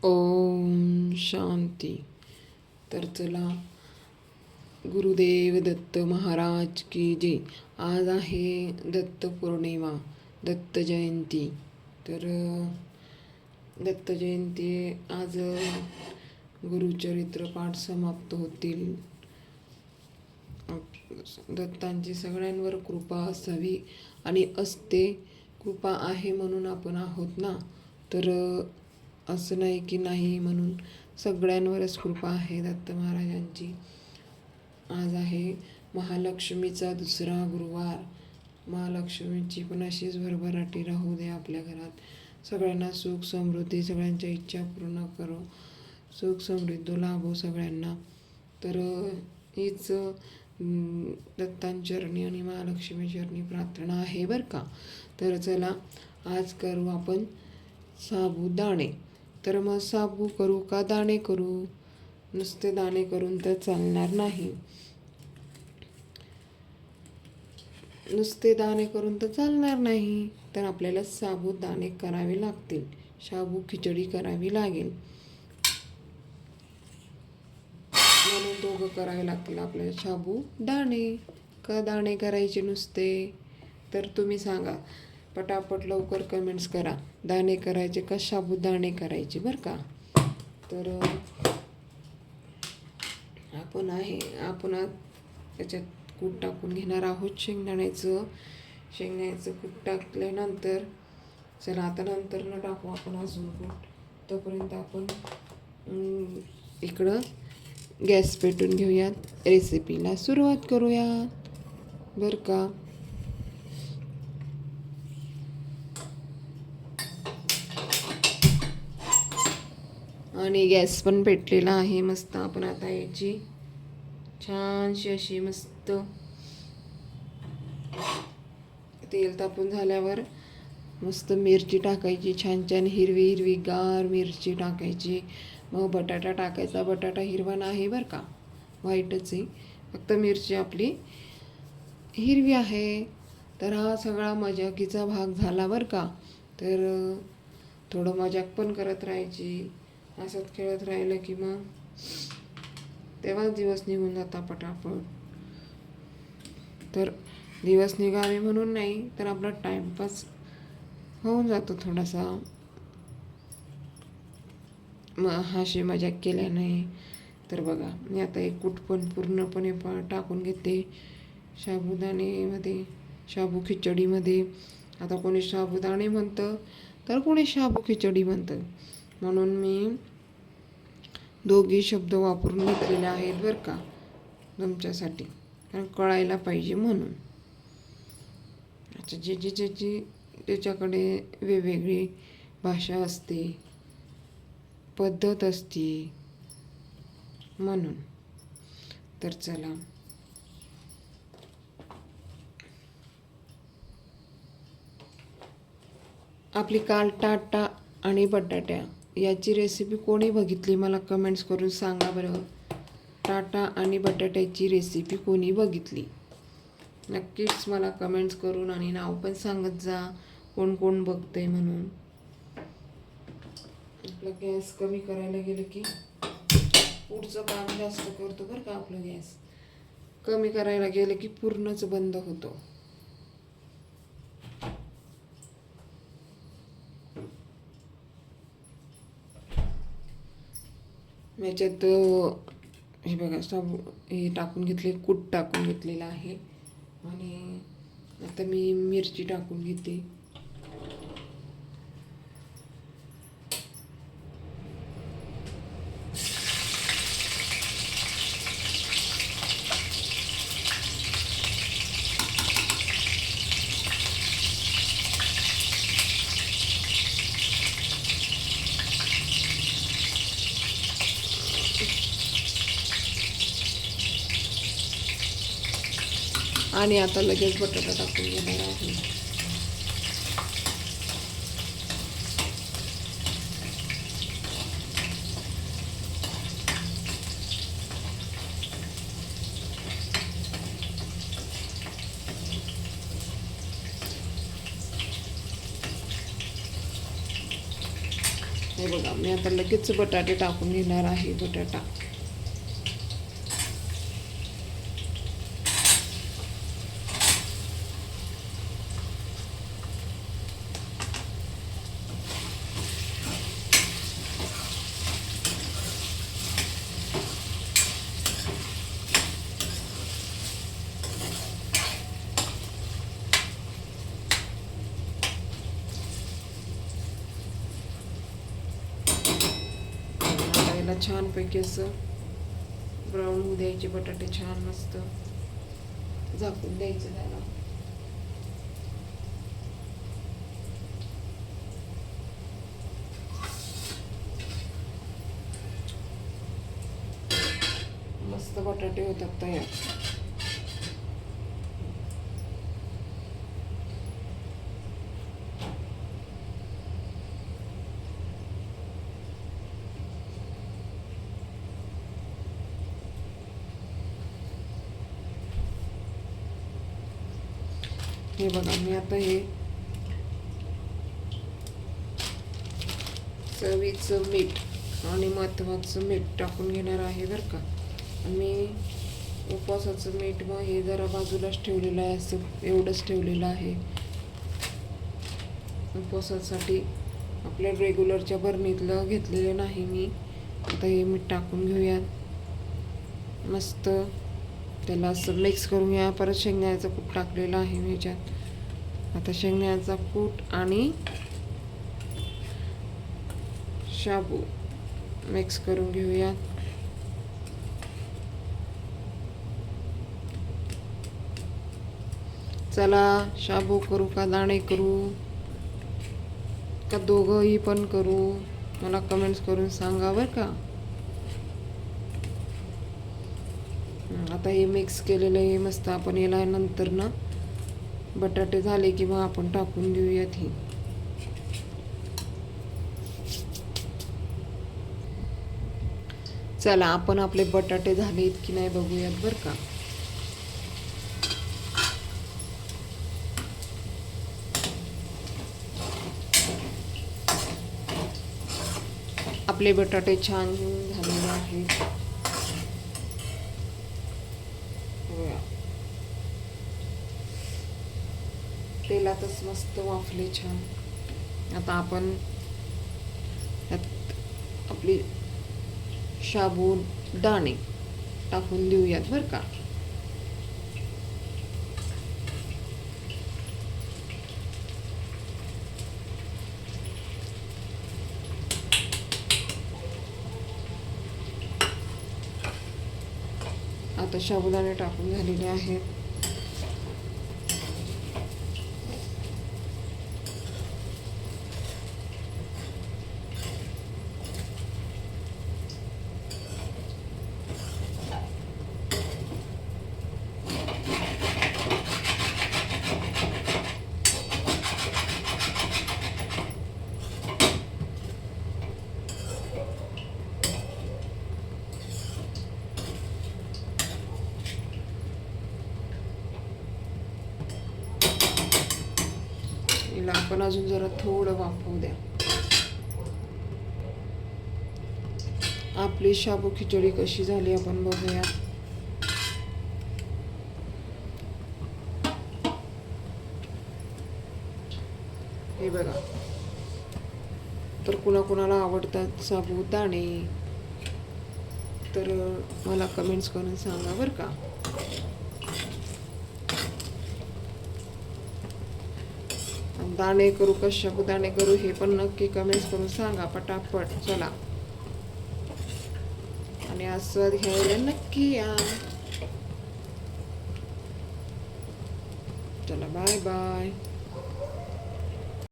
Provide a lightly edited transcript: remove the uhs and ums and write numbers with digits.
ओम शांती. तर चला, गुरुदेव दत्त महाराज की जय. आज आहे दत्त पौर्णिमा, दत्त जयंती. तर दत्त जयंती आज गुरुचरित्र पाठ समाप्त होतील. दत्तांची सगळ्यांवर कृपा असावी आणि असते. कृपा आहे म्हणून आपण आहोत ना, तर असं नाही की नाही, म्हणून सगळ्यांवरच कृपा आहे दत्त महाराजांची. आज आहे महालक्ष्मीचा दुसरा गुरुवार. महालक्ष्मीची पण अशीच भरभराटी राहू दे आपल्या घरात. सगळ्यांना सुख समृद्धी, सगळ्यांच्या इच्छा पूर्ण करो, सुख समृद्धी लाभो सगळ्यांना. तर हीच दत्तांचरणी आणि महालक्ष्मी चरणी प्रार्थना आहे बरं का. तर चला, आज करू आपण साबुदाणे. तर मग साबू करू का दाणे करू? नुसते दाणे करून तर चालणार नाही. नुसते दाणे करून तर चालणार नाही, तर आपल्याला साबुदाणे करावे लागतील. शाबू खिचडी करावी लागेल, म्हणून दोघं करावे लागतील आपल्याला. शाबू दाणे का दाणे करायचे नुसते? तर तुम्ही सांगा पटापट, लवकर कमेंट्स करा. दाणे करायचे का साबुदाणे करायचे बरं का. तर आपण आज त्याच्यात कूट टाकून घेणार आहोत. शेंगदाण्याचं कूट टाकल्यानंतर, चला आता नंतर न टाकू आपण अजून कूट. तोपर्यंत आपण इकडं गॅस पेटून घेऊयात, रेसिपीला सुरुवात करूयात बरं का. आणि गॅस पण पेटलेला आहे मस्त. आपण आता याची छानशी अशी मस्त तेल तापून झाल्यावर मस्त मिरची टाकायची, छान छान हिरवी हिरवी गार मिरची टाकायची. मग बटाटा टाकायचा. बटाटा हिरवा नाही बरं का, व्हाईटच आहे, फक्त मिरची आपली हिरवी आहे. तर हा सगळा मजाकीचा भाग झाला बरं का. तर थोडं मजाक पण करत राहायची. असंच खेळत राहिलं की मग तेव्हाच दिवस निघून जाता पटापट. तर दिवस निघावे म्हणून नाही, तर आपला टाईमपास होऊन जातो थोडासा हाशी मजाक केल्याने. तर बघा, मी आता एक कूट पण पूर्णपणे टाकून घेते साबुदाणेमध्ये, शाबू खिचडीमध्ये. आता कोणी साबुदाणे म्हणतं, तर कोणी शाबू खिचडी म्हणतं, म्हणून मी दोघे शब्द वापरून घेतलेले आहेत बरं का तुमच्यासाठी, कारण कळायला पाहिजे म्हणून. अच्छा, ज्याच्याकडे वेगवेगळी भाषा असते, पद्धत असते म्हणून. तर चला, आपली काल टाटा आणि बटाट्या याची रेसिपी कोणी बघितली मला कमेंट्स करून सांगा बरं. टाटा आणि बटाट्याची रेसिपी कोणी बघितली नक्कीच मला कमेंट्स करून आणि नाव पण सांगत जा कोण कोण बघतंय म्हणून. आपलं गॅस कमी करायला गेलं की पुढचं काम जास्त करतो बरं का. आपलं गॅस कमी करायला गेलं की पूर्णच बंद होतो. याच्यात हे बघा, हे टाकून घेतले, कूट टाकून घेतलेलं आहे. आणि आता मी मिरची टाकून घेते. आणि आता लगेच बटाटा टाकून घेणार आहे. हे बघा, मी आता लगेच बटाटे टाकून घेणार आहे. बटाटा याला छानपैकी असं ब्राऊन होऊ द्यायचे. बटाटे छान मस्त झाकून द्यायचं त्याला. मस्त बटाटे होतात तयार. हे बघा, मी आता हे चवीचं मीठ आणि महत्वाचं मीठ टाकून घेणार आहे बरं का. मी उपवासाचं मीठ मग हे जरा बाजूलाच ठेवलेलं आहे, असं एवढंच ठेवलेलं आहे उपवासासाठी. आपल्या रेग्युलरच्या बरणीतलं घेतलेलं नाही मी. आता हे मीठ टाकून घेऊयात मस्त. त्याला असं मिक्स करून घ्या. परत शेंगदाण्याचं कूट टाकलेलं आहे मी ह्याच्यात. आता शेंगदाण्याचा कूट आणि शाबू मिक्स करून घेऊयात. चला, शाबू करू का दाणे करू का दोघंही पण करू, मला कमेंट्स करून सांगा बरं का. आता हे मिक्स केलेलं आहे मस्त. आपण याला नंतर ना बटाटे झाले की मग आपण टाकून देऊयात ही. चला, आपण आपले बटाटे झालेत की नाही बघूयात बरं का. आपले बटाटे छान झालेले आहेत. तेलातच मस्त वाफले छान. आता आपण यात आपली शाबू दाणे टाकून देऊयात बरं का. आता साबुदाणे टाकून झालेले आहेत. याला आपण अजून जरा थोडं वाफवू द्या. आपली शाबू खिचडी कशी झाली आपण बघूया. हे बघा, तर कुणाकुणाला आवडतात साबुदाणे तर मला कमेंट्स करून सांगा बरं का. दाणे करू का साबुदाणे करू हे पण नक्की कमेंट्स करून सांगा पटापट. चला, आणि आस्वाद घ्यायला नक्की या. चला, बाय बाय.